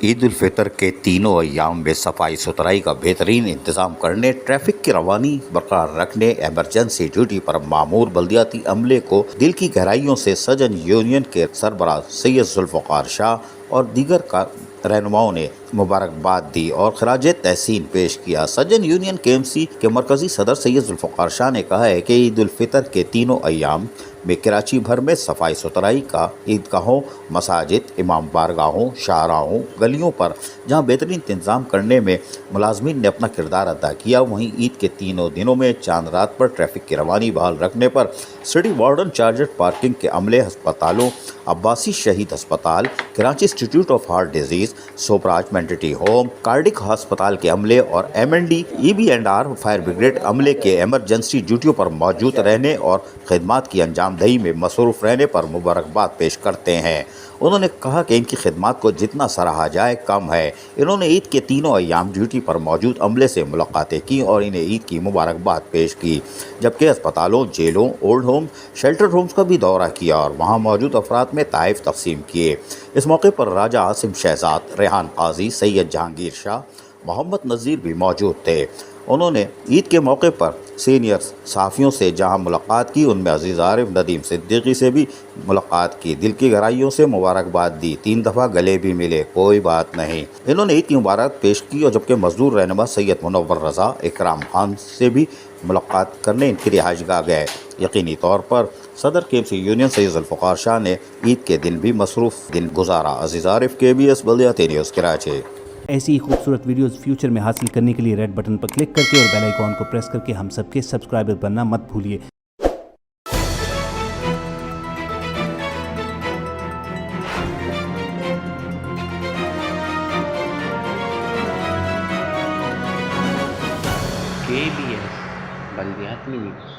عید الفطر کے تینوں ایام میں صفائی ستھرائی کا بہترین انتظام کرنے، ٹریفک کی روانی برقرار رکھنے، ایمرجنسی ڈیوٹی پر مامور بلدیاتی عملے کو دل کی گہرائیوں سے سجن یونین کے سربراہ سید ذوالفقار شاہ اور دیگر رہنماؤں نے مبارکباد دی اور خراج تحسین پیش کیا۔ سجن یونین کے ایم سی کے مرکزی صدر سید ذوالفقار شاہ نے کہا ہے کہ عید الفطر کے تینوں ایام میں کراچی بھر میں صفائی ستھرائی کا عیدگاہوں، مساجد، امام بارگاہوں، شاہراہوں، گلیوں پر جہاں بہترین انتظام کرنے میں ملازمین نے اپنا کردار ادا کیا، وہیں عید کے تینوں دنوں میں چاند رات پر ٹریفک کی روانی بحال رکھنے پر سٹی وارڈن چارجڈ پارکنگ کے عملے، ہسپتالوں، عباسی شہید ہسپتال، Karachi institute of heart disease, Sobhraj مینٹٹی ہوم، کارڈک ہسپتال کے عملے اور M N D, E B and R fire brigade عملے کے ایمرجنسی ڈیوٹیوں پر موجود رہنے اور خدمات کی انجام دہی میں مصروف رہنے پر مبارکباد پیش کرتے ہیں۔ انہوں نے کہا کہ ان کی خدمات کو جتنا سراہا جائے کم ہے۔ انہوں نے عید کے تینوں ایام ڈیوٹی پر موجود عملے سے ملاقاتیں کی اور انہیں عید کی مبارکباد پیش کی، جبکہ اسپتالوں، جیلوں، اولڈ ہومز، شیلٹر ہومز کا بھی دورہ کیا اور وہاں موجود افراد میں تحائف تقسیم کیے۔ اس موقع پر راجہ عاصم شہزاد، ریحان قاضی، سید جہانگیر شاہ، محمد نذیر بھی موجود تھے۔ انہوں نے عید کے موقع پر سینئر صحافیوں سے جہاں ملاقات کی، ان میں عزیز عارف ندیم صدیقی سے بھی ملاقات کی، دل کی گہرائیوں سے مبارکباد دی، 3 دفعہ گلے بھی ملے، کوئی بات نہیں۔ انہوں نے عید کی مبارک پیش کی اور جبکہ مزدور رہنما سید منور رضا اکرام خان سے بھی ملاقات کرنے ان کی رہائش گاہ گئے۔ یقینی طور پر صدر کے ایم سی یونین سید ذوالفقار شاہ نے عید کے دن بھی مصروف دن گزارا۔ عزیز عارف، KBS بلدیاتی نیوز، کراچی۔ ایسی ہی خوبصورت ویڈیوز فیوچر میں حاصل کرنے کے لیے ریڈ بٹن پر کلک کر کے اور بیل آئیکن کو پریس کر کے ہم سب کے سبسکرائبر بننا مت بھولیے۔ KBS بلدیاتی نیوز۔